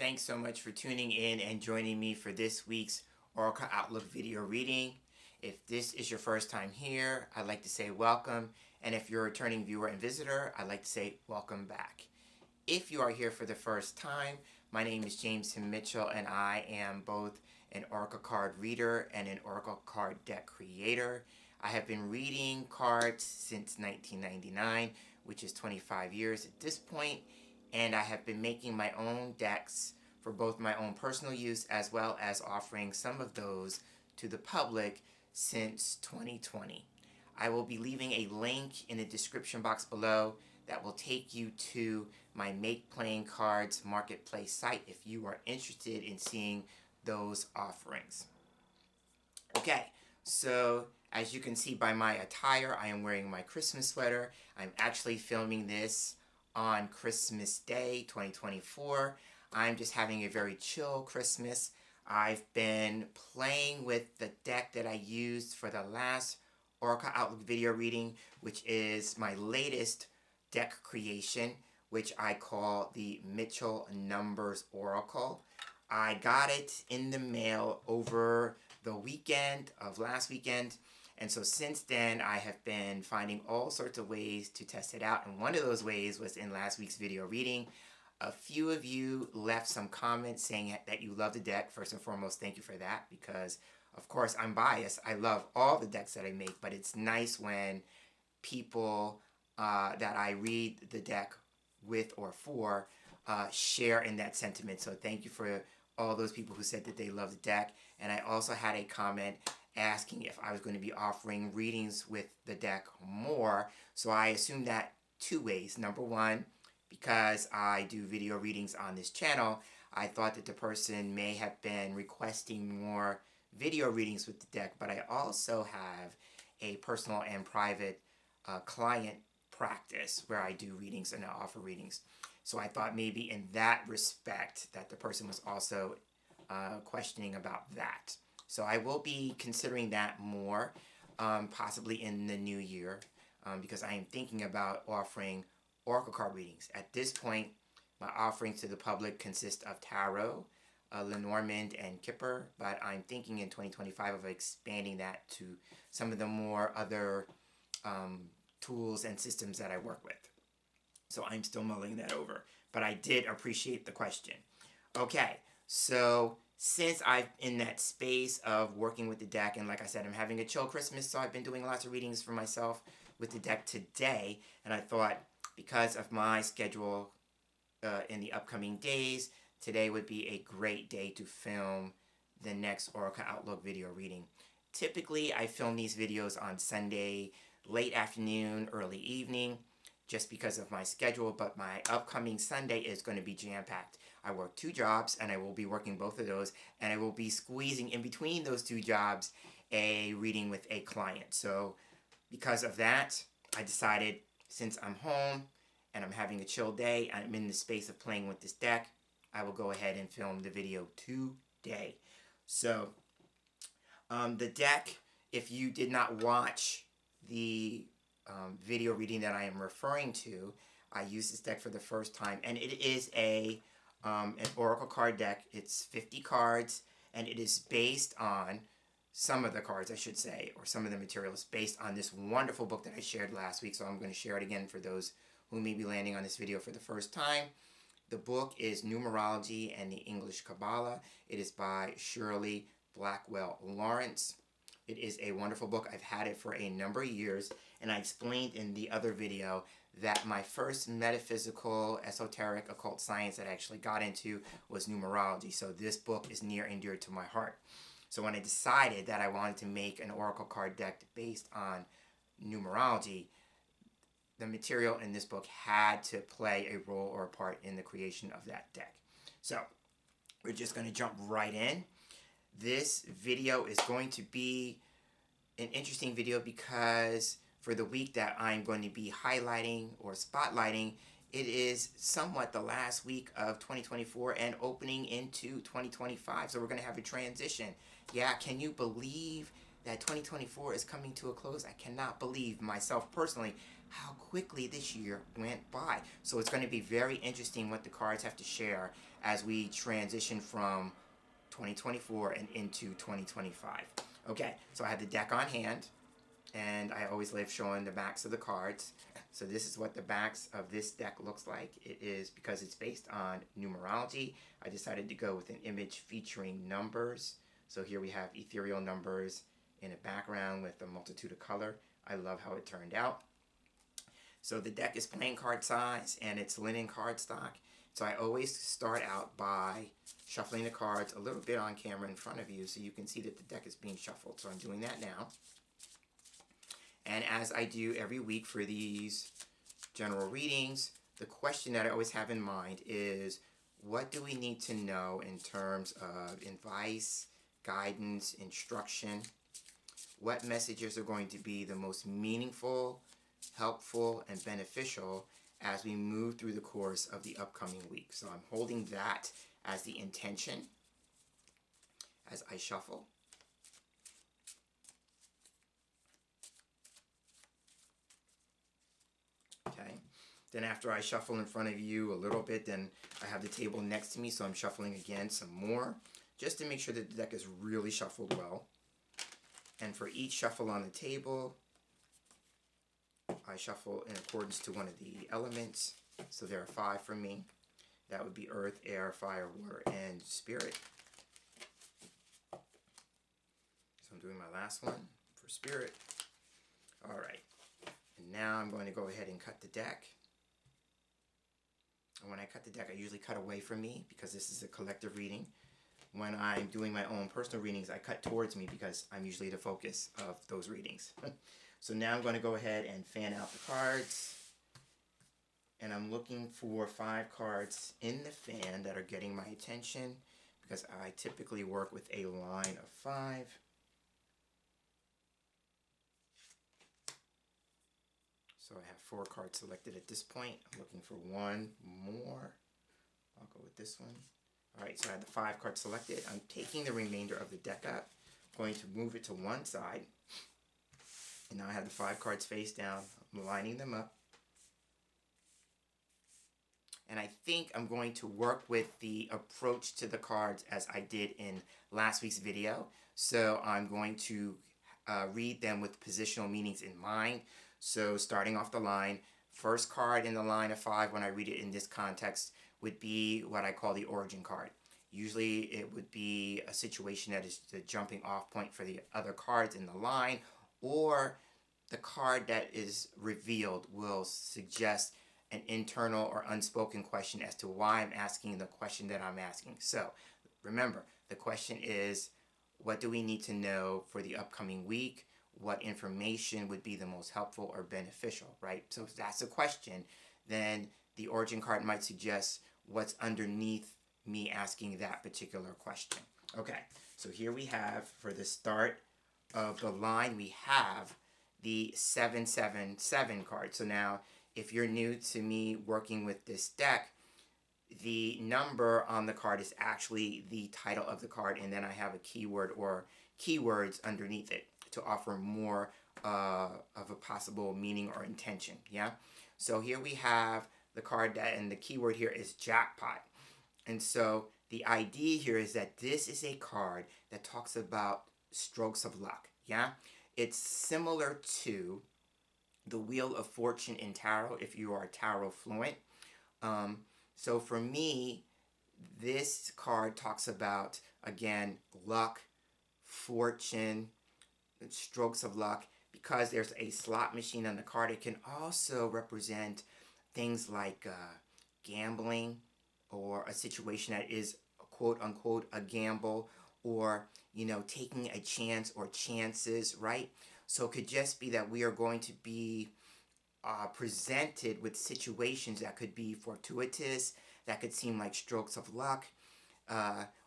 Thanks so much for tuning in and joining me for this week's Oracle Outlook video reading. If this is your first time here, I'd like to say welcome. And if you're a returning viewer and visitor, I'd like to say welcome back. If you are here for the first time, my name is James Himm Mitchell, and I am both an Oracle card reader and an Oracle card deck creator. I have been reading cards since 1999, which is 25 years at this point, and I have been making my own decks for both my own personal use as well as offering some of those to the public since 2020. I will be leaving a link in the description box below that will take you to my Make Playing Cards Marketplace site if you are interested in seeing those offerings. Okay, so as you can see by my attire, I am wearing my Christmas sweater. I'm actually filming this on Christmas Day 2024. I'm just having a very chill Christmas. I've been playing with the deck that I used for the last Oracle Outlook video reading, which is my latest deck creation, which I call the Mitchell Numbers Oracle. I got it in the mail over the weekend of last weekend, and so since then I have been finding all sorts of ways to test it out, and one of those ways was in last week's video reading. A few of you left some comments saying that you love the deck. First and foremost, thank you for that, because of course I'm biased. I love all the decks that I make, but it's nice when people that I read the deck with or for share in that sentiment. So thank you for all those people who said that they love the deck. And I also had a comment asking if I was going to be offering readings with the deck more. So I assumed that two ways. Number one, because I do video readings on this channel, I thought that the person may have been requesting more video readings with the deck, but I also have a personal and private client practice where I do readings and I offer readings. So I thought maybe in that respect that the person was also questioning about that. So I will be considering that more, possibly in the new year, because I am thinking about offering Oracle card readings. At this point, my offerings to the public consist of tarot, Lenormand, and Kipper, but I'm thinking in 2025 of expanding that to some of the more other tools and systems that I work with. So I'm still mulling that over, but I did appreciate the question. Okay, so since I'm in that space of working with the deck, and like I said, I'm having a chill Christmas, so I've been doing lots of readings for myself with the deck today, and I thought because of my schedule in the upcoming days, today would be a great day to film the next Oracle Outlook video reading. Typically, I film these videos on Sunday, late afternoon, early evening, just because of my schedule, but my upcoming Sunday is going to be jam-packed. I work two jobs, and I will be working both of those, and I will be squeezing in between those two jobs a reading with a client. So because of that, I decided since I'm home and I'm having a chill day, I'm in the space of playing with this deck, I will go ahead and film the video today. So the deck, if you did not watch the video reading that I am referring to, I used this deck for the first time, and it is an Oracle card deck. It's 50 cards, and it is based on some of the cards, I should say, or some of the materials based on this wonderful book that I shared last week, so I'm going to share it again for those who may be landing on this video for the first time. The book is Numerology and the English Cabalah. It is by Shirley Blackwell Lawrence. It is a wonderful book. I've had it for a number of years, and I explained in the other video that my first metaphysical, esoteric, occult science that I actually got into was numerology. So this book is near and dear to my heart. So when I decided that I wanted to make an Oracle card deck based on numerology, the material in this book had to play a role or a part in the creation of that deck. So we're just going to jump right in. This video is going to be an interesting video because for the week that I'm going to be highlighting or spotlighting, it is somewhat the last week of 2024 and opening into 2025. So we're going to have a transition. Yeah, can you believe that 2024 is coming to a close. I cannot believe myself personally how quickly this year went by. So it's going to be very interesting what the cards have to share as we transition from 2024 and into 2025. Okay, so I have the deck on hand, and I always love showing the backs of the cards. So this is what the backs of this deck looks like. It is, because it's based on numerology, I decided to go with an image featuring numbers. So here we have ethereal numbers in a background with a multitude of color. I love how it turned out. So the deck is playing card size, and it's linen cardstock. So I always start out by shuffling the cards a little bit on camera in front of you so you can see that the deck is being shuffled. So I'm doing that now. And as I do every week for these general readings, the question that I always have in mind is, what do we need to know in terms of advice, guidance, instruction? What messages are going to be the most meaningful, helpful, and beneficial as we move through the course of the upcoming week? So I'm holding that as the intention as I shuffle. Okay. Then after I shuffle in front of you a little bit, then I have the table next to me, so I'm shuffling again some more, just to make sure that the deck is really shuffled well. And for each shuffle on the table, I shuffle in accordance to one of the elements. So there are 5 for me. That would be earth, air, fire, water, and spirit. So I'm doing my last one for spirit. All right. And now I'm going to go ahead and cut the deck. And when I cut the deck, I usually cut away from me because this is a collective reading. When I'm doing my own personal readings, I cut towards me because I'm usually the focus of those readings. So now I'm going to go ahead and fan out the cards. And I'm looking for 5 cards in the fan that are getting my attention, because I typically work with a line of 5. So I have 4 cards selected at this point. I'm looking for 1 more. I'll go with this one. Alright, so I have the 5 cards selected. I'm taking the remainder of the deck up, going to move it to one side. And now I have the 5 cards face down. I'm lining them up. And I think I'm going to work with the approach to the cards as I did in last week's video. So I'm going to read them with positional meanings in mind. So starting off the line, first card in the line of 5 when I read it in this context would be what I call the origin card. Usually it would be a situation that is the jumping off point for the other cards in the line, or the card that is revealed will suggest an internal or unspoken question as to why I'm asking the question that I'm asking. So remember, the question is, what do we need to know for the upcoming week? What information would be the most helpful or beneficial, right? So if that's a question, then the origin card might suggest what's underneath me asking that particular question. Okay, so here we have, for the start of the line, we have the 777 card. So now, if you're new to me working with this deck, the number on the card is actually the title of the card, and then I have a keyword or keywords underneath it to offer more of a possible meaning or intention, yeah? So here we have the card that, and the keyword here is jackpot. And so the idea here is that this is a card that talks about strokes of luck, yeah? It's similar to the Wheel of Fortune in tarot, if you are tarot fluent. So for me, this card talks about, again, luck, fortune, strokes of luck. Because there's a slot machine on the card, it can also represent things like gambling, or a situation that is quote unquote a gamble, or, you know, taking a chance or chances, right? So it could just be that we are going to be presented with situations that could be fortuitous, that could seem like strokes of luck,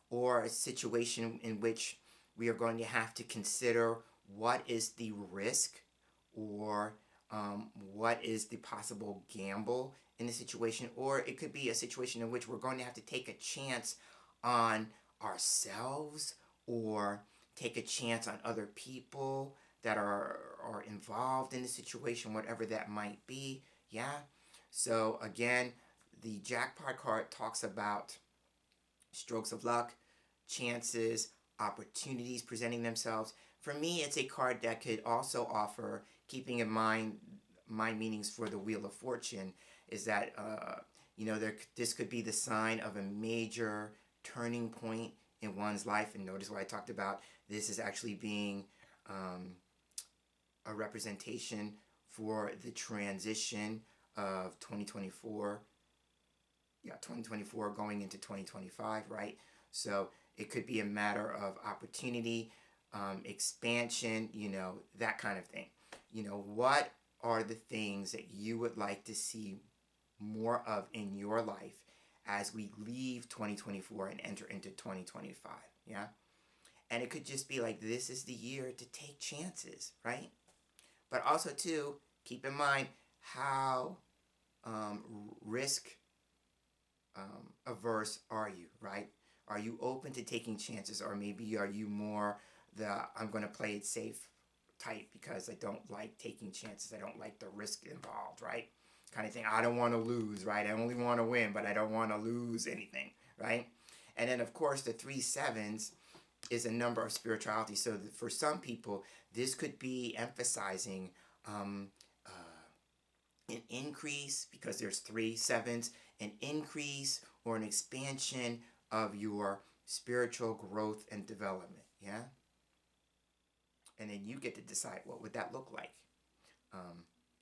or a situation in which we are going to have to consider what is the risk, or what is the possible gamble in the situation, or it could be a situation in which we're going to have to take a chance on ourselves, or take a chance on other people that are involved in the situation, whatever that might be. Yeah. So again, the jackpot card talks about strokes of luck, chances, opportunities presenting themselves. For me, it's a card that could also offer, keeping in mind my meanings for the Wheel of Fortune, is that this could be the sign of a major turning point in one's life. And notice what I talked about. This is actually being a representation for the transition of 2024. Yeah, 2024 going into 2025, right? So it could be a matter of opportunity, expansion, that kind of thing. What are the things that you would like to see more of in your life as we leave 2024 and enter into 2025? Yeah. And it could just be like, this is the year to take chances, right? But also, too, keep in mind how risk averse are you, right? Are you open to taking chances, or maybe are you more the I'm going to play it safe type because I don't like taking chances, I don't like the risk involved, right? Kind of thing. I don't want to lose, right? I only want to win, but I don't want to lose anything, right? And then, of course, the 3 sevens is a number of spirituality. So for some people, this could be emphasizing an increase, because there's 3 sevens, an increase or an expansion of your spiritual growth and development. Yeah. And then you get to decide what would that look like.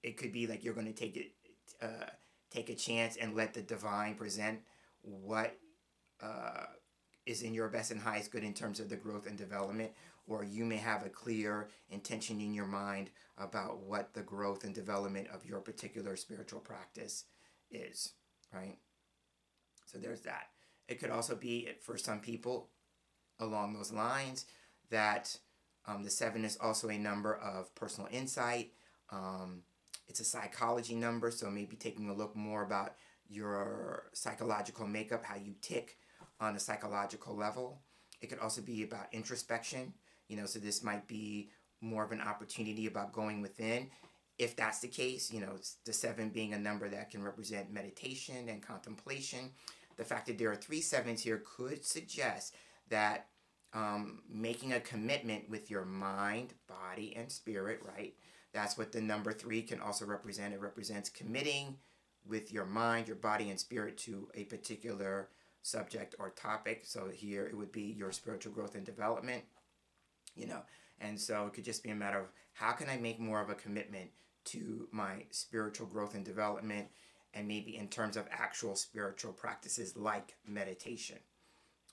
It could be like you're going to take a chance and let the divine present what is in your best and highest good in terms of the growth and development, or you may have a clear intention in your mind about what the growth and development of your particular spiritual practice is, right? So there's that. It could also be, for some people along those lines, that the 7 is also a number of personal insight. It's a psychology number, so maybe taking a look more about your psychological makeup, how you tick on a psychological level. It could also be about introspection, so this might be more of an opportunity about going within. If that's the case, the 7 being a number that can represent meditation and contemplation. The fact that there are 3 sevens here could suggest that making a commitment with your mind, body, and spirit, right? That's what the number 3 can also represent. It represents committing with your mind, your body, and spirit to a particular subject or topic. So here it would be your spiritual growth and development, and so it could just be a matter of how can I make more of a commitment to my spiritual growth and development, and maybe in terms of actual spiritual practices like meditation,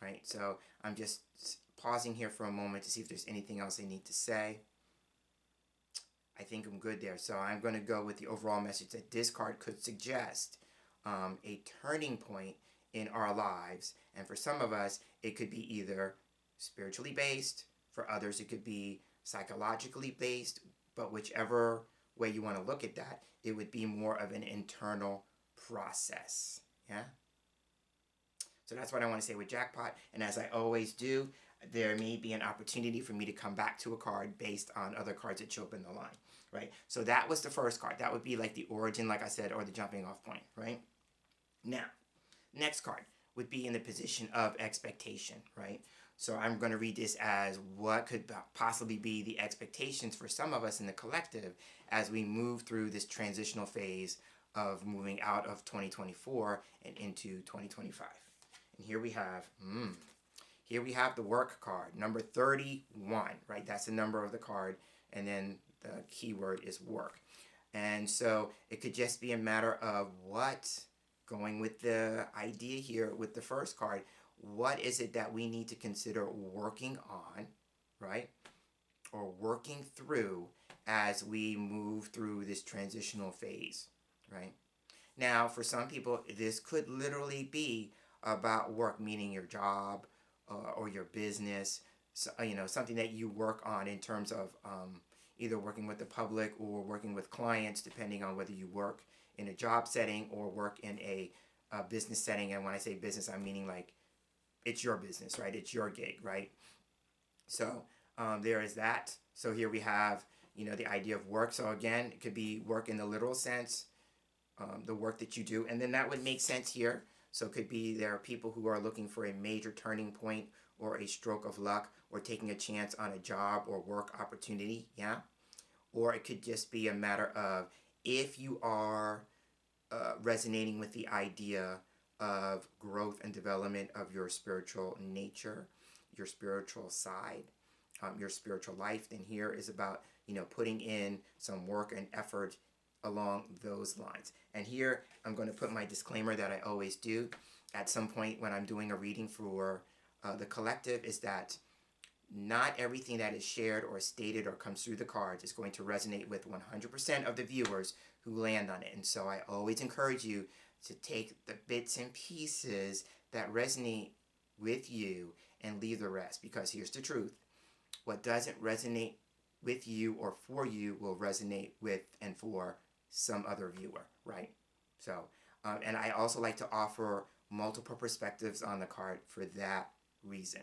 right? So I'm just pausing here for a moment to see if there's anything else I need to say. I think I'm good there. So I'm going to go with the overall message that this card could suggest a turning point in our lives. And for some of us, it could be either spiritually based. For others, it could be psychologically based. But whichever way you want to look at that, it would be more of an internal process. Yeah? So that's what I want to say with jackpot. And as I always do, there may be an opportunity for me to come back to a card based on other cards that show up in the line, right? So that was the first card. That would be like the origin, like I said, or the jumping off point, right? Now, next card would be in the position of expectation, right? So I'm going to read this as what could possibly be the expectations for some of us in the collective as we move through this transitional phase of moving out of 2024 and into 2025. And here we have the work card, number 31, right? That's the number of the card, and then the keyword is work. And so it could just be a matter of going with the idea here with the first card, what is it that we need to consider working on, right? Or working through as we move through this transitional phase, right? Now, for some people, this could literally be about work, meaning your job or your business, so, something that you work on in terms of either working with the public or working with clients, depending on whether you work in a job setting or work in a business setting. And when I say business, I'm meaning like it's your business, right? It's your gig, right? So there is that. So here we have, the idea of work. So again, it could be work in the literal sense, the work that you do. And then that would make sense here. So it could be there are people who are looking for a major turning point or a stroke of luck or taking a chance on a job or work opportunity. Yeah. Or it could just be a matter of if you are resonating with the idea of growth and development of your spiritual nature, your spiritual side, your spiritual life, then here is about, putting in some work and effort along those lines. And here I'm going to put my disclaimer that I always do at some point when I'm doing a reading for the collective, is that not everything that is shared or stated or comes through the cards is going to resonate with 100% of the viewers who land on it. And so I always encourage you to take the bits and pieces that resonate with you and leave the rest, because here's the truth. What doesn't resonate with you or for you will resonate with and for some other viewer, right? So, and I also like to offer multiple perspectives on the card for that reason,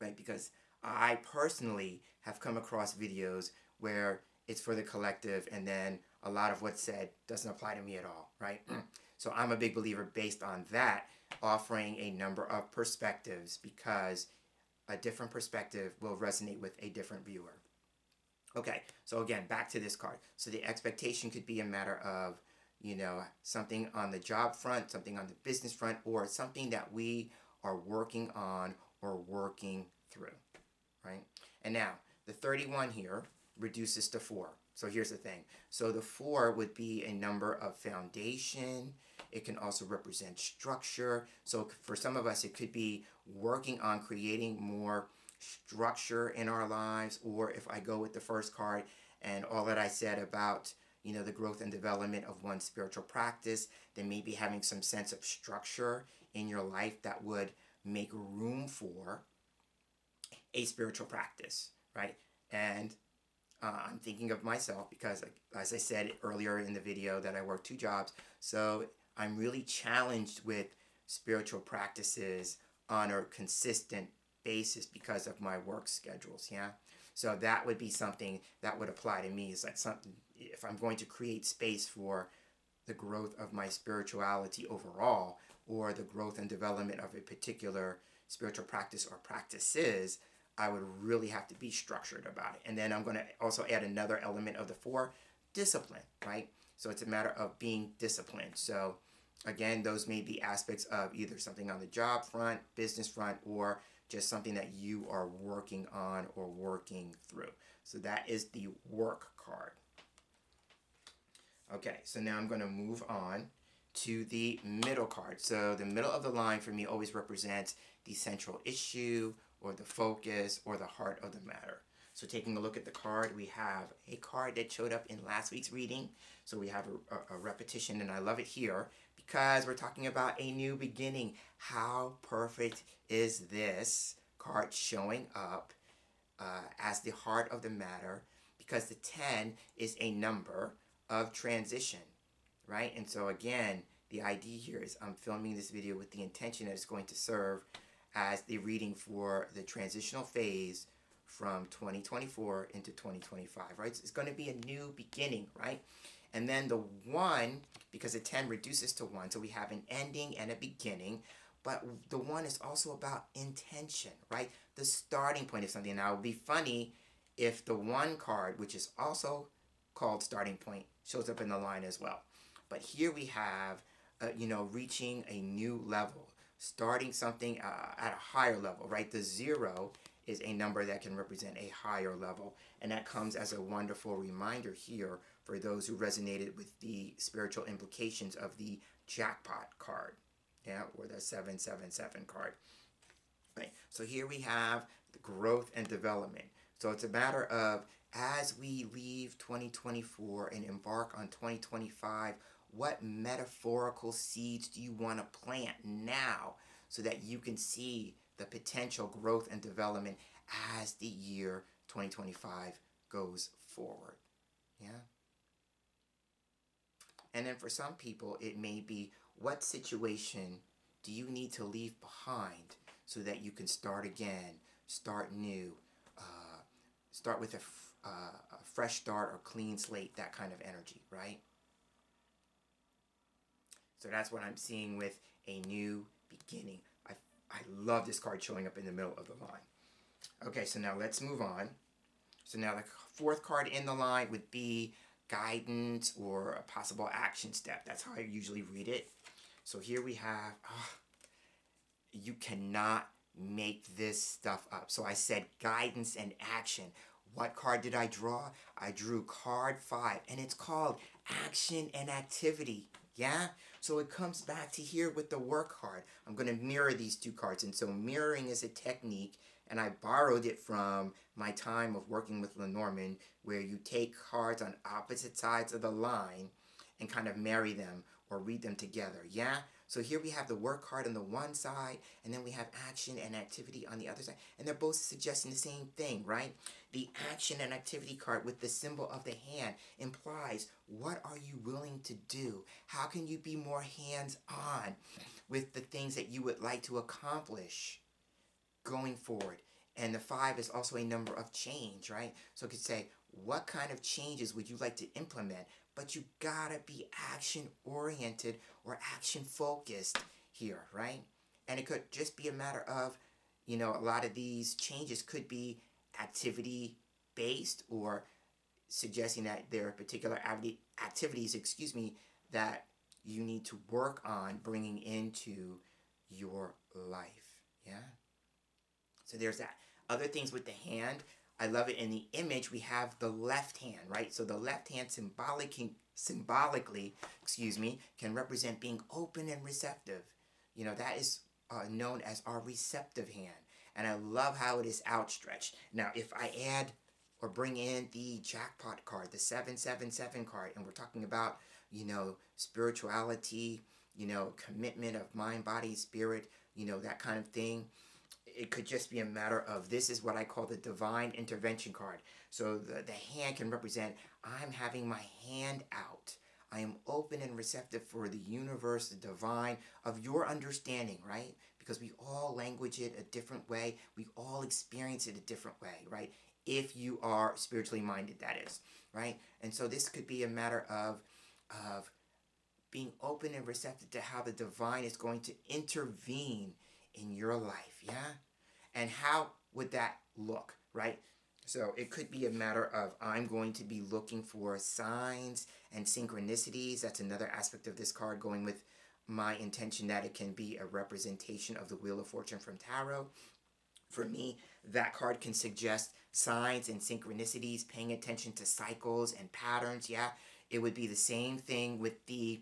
right? Because I personally have come across videos where it's for the collective and then a lot of what's said doesn't apply to me at all, right? So I'm a big believer based on that, offering a number of perspectives, because a different perspective will resonate with a different viewer. Okay, so again, back to this card. So the expectation could be a matter of, something on the job front, something on the business front, or something that we are working on or working through, right? And now, the 31 here reduces to 4. So here's the thing. So the 4 would be a number of foundation. It can also represent structure. So for some of us, it could be working on creating more structure in our lives. Or if I go with the first card and all that I said about, the growth and development of one's spiritual practice, then maybe having some sense of structure in your life that would make room for a spiritual practice, right? And I'm thinking of myself because, as I said earlier in the video, that I work 2 jobs. So I'm really challenged with spiritual practices on a consistent basis because of my work schedules, yeah? So that would be something that would apply to me. Is like something, if I'm going to create space for the growth of my spirituality overall, or the growth and development of a particular spiritual practice or practices, I would really have to be structured about it. And then I'm going to also add another element of the 4, discipline, right? So it's a matter of being disciplined. So again, those may be aspects of either something on the job front, business front, or just something that you are working on or working through. So that is the work card. Okay, so now I'm going to move on to the middle card. So the middle of the line for me always represents the central issue or the focus or the heart of the matter. So taking a look at the card, we have a card that showed up in last week's reading. So we have a repetition, and I love it here because we're talking about a new beginning. How perfect is this card showing up as the heart of the matter? Because the 10 is a number of transition, right? And so again, the idea here is I'm filming this video with the intention that it's going to serve as the reading for the transitional phase from 2024 into 2025, right? So it's going to be a new beginning, right? And then the 1, because the 10 reduces to 1, so we have an ending and a beginning, but the 1 is also about intention, right? The starting point of something. Now, it would be funny if the 1 card, which is also called starting point, shows up in the line as well. But here we have, reaching a new level, starting something at a higher level, right? The 0 is a number that can represent a higher level. And that comes as a wonderful reminder here for those who resonated with the spiritual implications of the jackpot card, yeah, or the 777 card. Right. So here we have the growth and development. So it's a matter of, as we leave 2024 and embark on 2025, what metaphorical seeds do you want to plant now so that you can see the potential growth and development as the year 2025 goes forward? Yeah. And then for some people, it may be, what situation do you need to leave behind so that you can start again, start new, start with a fresh start or clean slate, that kind of energy, right? So that's what I'm seeing with a new beginning. I love this card showing up in the middle of the line. Okay, so now let's move on. So now the fourth card in the line would be guidance or a possible action step. That's how I usually read it. So here we have, you cannot make this stuff up. So I said guidance and action. What card did I draw? I drew card 5, and it's called action and activity. Yeah? So it comes back to here with the work card. I'm going to mirror these two cards. And so mirroring is a technique, and I borrowed it from my time of working with Lenormand, where you take cards on opposite sides of the line and kind of marry them or read them together. Yeah? So here we have the work card on the one side, and then we have action and activity on the other side. And they're both suggesting the same thing, right? The action and activity card with the symbol of the hand implies, what are you willing to do? How can you be more hands-on with the things that you would like to accomplish going forward? And the 5 is also a number of change, right? So it could say, what kind of changes would you like to implement? But you gotta be action-oriented or action-focused here, right? And it could just be a matter of, a lot of these changes could be activity-based, or suggesting that there are particular activities, that you need to work on bringing into your life, yeah? So there's that. Other things with the hand, I love it. In the image, we have the left hand, right? So the left hand symbolically, can represent being open and receptive. That is known as our receptive hand. And I love how it is outstretched. Now, if I add or bring in the jackpot card, the 777 card, and we're talking about, spirituality, commitment of mind, body, spirit, that kind of thing, it could just be a matter of, this is what I call the divine intervention card. So the hand can represent, I'm having my hand out. I am open and receptive for the universe, the divine, of your understanding, right? Because we all language it a different way. We all experience it a different way, right? If you are spiritually minded, that is, right? And so this could be a matter of being open and receptive to how the divine is going to intervene in your life, yeah? And how would that look, right? So it could be a matter of, I'm going to be looking for signs and synchronicities. That's another aspect of this card, going with my intention that it can be a representation of the Wheel of Fortune from Tarot. For me, that card can suggest signs and synchronicities, paying attention to cycles and patterns, yeah? It would be the same thing with the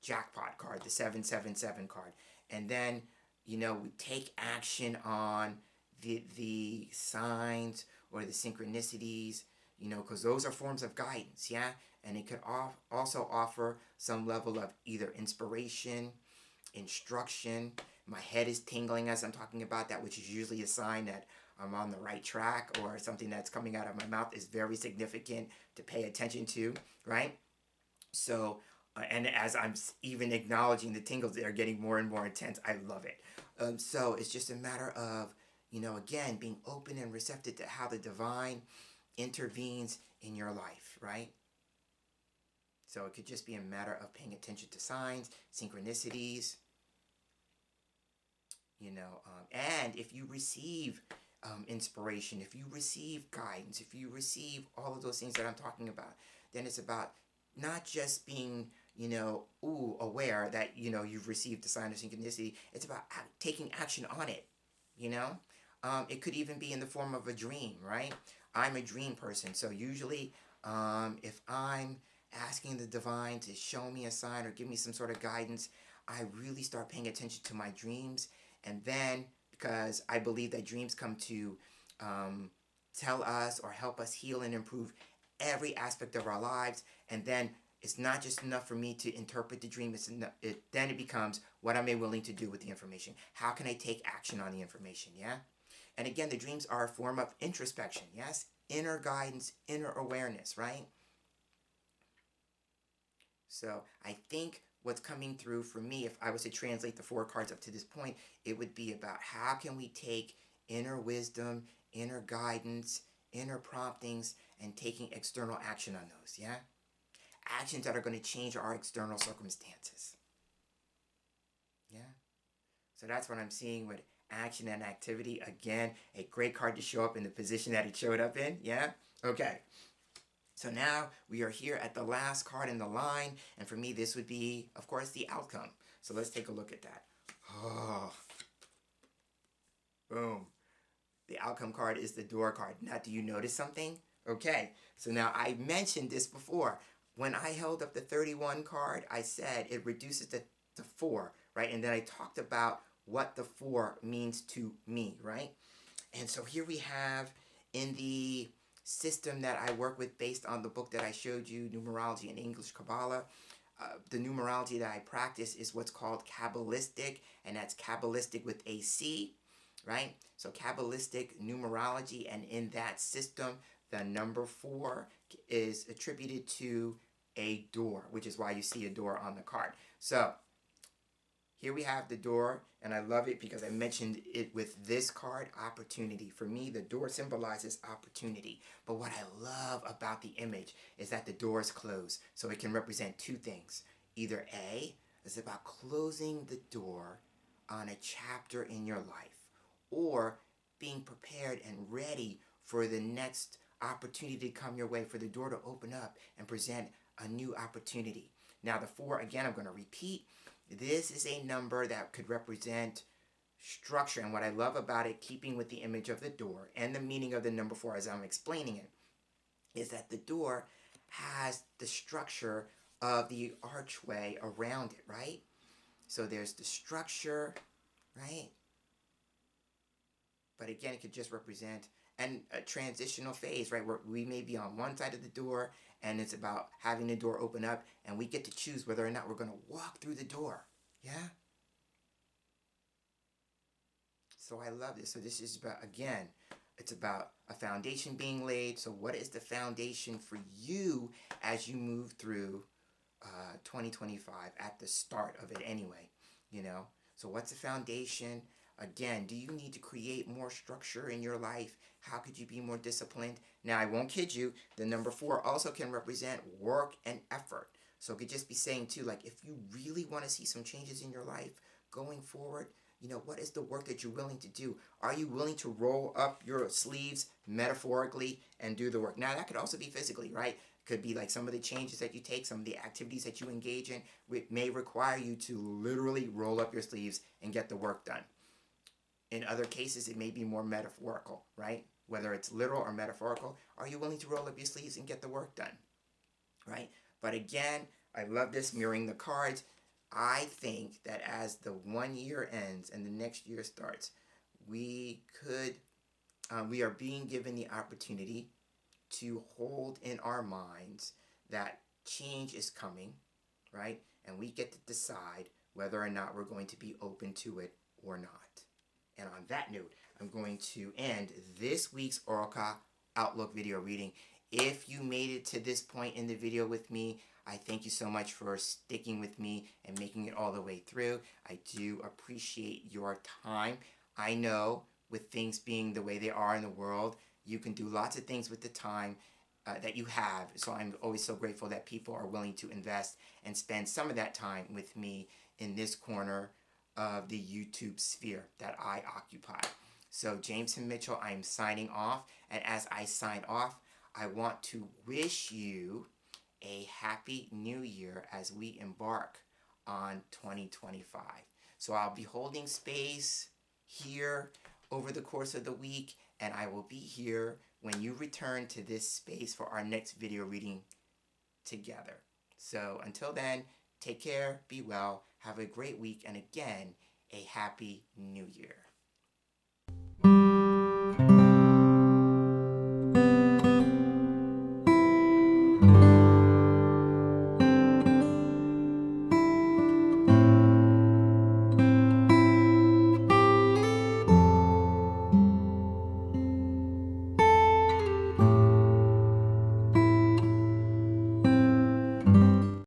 jackpot card, the 777 card. And then, we take action on the signs or the synchronicities, because those are forms of guidance, yeah? And it could also offer some level of either inspiration, instruction. My head is tingling as I'm talking about that, which is usually a sign that I'm on the right track, or something that's coming out of my mouth is very significant to pay attention to, right? So, and as I'm even acknowledging the tingles, they're getting more and more intense. I love it. So it's just a matter of, again, being open and receptive to how the divine intervenes in your life, right? So it could just be a matter of paying attention to signs, synchronicities, and if you receive inspiration, if you receive guidance, if you receive all of those things that I'm talking about, then it's about not just being, aware that, you've received the sign of synchronicity. It's about taking action on it, It could even be in the form of a dream, right? I'm a dream person, so usually if I'm asking the divine to show me a sign or give me some sort of guidance, I really start paying attention to my dreams. And then, because I believe that dreams come to tell us or help us heal and improve every aspect of our lives, and then it's not just enough for me to interpret the dream. Then it becomes, what am I willing to do with the information? How can I take action on the information, yeah? And again, the dreams are a form of introspection, yes? Inner guidance, inner awareness, right? So I think what's coming through for me, if I was to translate the 4 cards up to this point, it would be about how can we take inner wisdom, inner guidance, inner promptings and taking external action on those, yeah? Actions that are going to change our external circumstances. Yeah? So that's what I'm seeing with action and activity. Again, a great card to show up in the position that it showed up in, yeah? Okay. So now we are here at the last card in the line, and for me this would be, of course, the outcome. So let's take a look at that. Oh. Boom. The outcome card is the door card. Now, do you notice something? Okay, so now I mentioned this before. When I held up the 31 card, I said it reduces to 4, right? And then I talked about what the 4 means to me, right? And so here we have in the system that I work with based on the book that I showed you, Numerology and English Cabalah, the numerology that I practice is what's called Kabbalistic, and that's Kabbalistic with a C, right? So Kabbalistic numerology, and in that system, the number 4 is attributed to a door, which is why you see a door on the card. So here we have the door, and I love it because I mentioned it with this card, opportunity. For me, the door symbolizes opportunity. But what I love about the image is that the door is closed. So it can represent 2 things. Either A, is about closing the door on a chapter in your life, or being prepared and ready for the next opportunity to come your way, for the door to open up and present a new opportunity. Now the 4, again, I'm going to repeat. This is a number that could represent structure, and what I love about it, keeping with the image of the door and the meaning of the number 4 as I'm explaining it, is that the door has the structure of the archway around it, right? So there's the structure, right? But again, it could just represent a transitional phase, right? Where we may be on one side of the door, and it's about having the door open up, and we get to choose whether or not we're going to walk through the door. Yeah? So I love this. So this is about, again, it's about a foundation being laid. So what is the foundation for you as you move through 2025 at the start of it anyway, you know? So what's the foundation? Again, do you need to create more structure in your life? How could you be more disciplined? Now, I won't kid you, the number 4 also can represent work and effort. So it could just be saying too, like, if you really want to see some changes in your life going forward, you know, what is the work that you're willing to do? Are you willing to roll up your sleeves metaphorically and do the work? Now, that could also be physically, right? Could be like some of the changes that you take, some of the activities that you engage in may require you to literally roll up your sleeves and get the work done. In other cases, it may be more metaphorical, right? Whether it's literal or metaphorical, are you willing to roll up your sleeves and get the work done, right? But again, I love this, mirroring the cards. I think that as the 1 year ends and the next year starts, we are being given the opportunity to hold in our minds that change is coming, right? And we get to decide whether or not we're going to be open to it or not. And on that note, I'm going to end this week's Oracle Outlook video reading. If you made it to this point in the video with me, I thank you so much for sticking with me and making it all the way through. I do appreciate your time. I know with things being the way they are in the world, you can do lots of things with the time that you have. So I'm always so grateful that people are willing to invest and spend some of that time with me in this corner of the YouTube sphere that I occupy. So James and Mitchell, I'm signing off. And as I sign off, I want to wish you a happy new year as we embark on 2025. So I'll be holding space here over the course of the week, and I will be here when you return to this space for our next video reading together. So until then, take care, be well, have a great week, and again, a happy new year.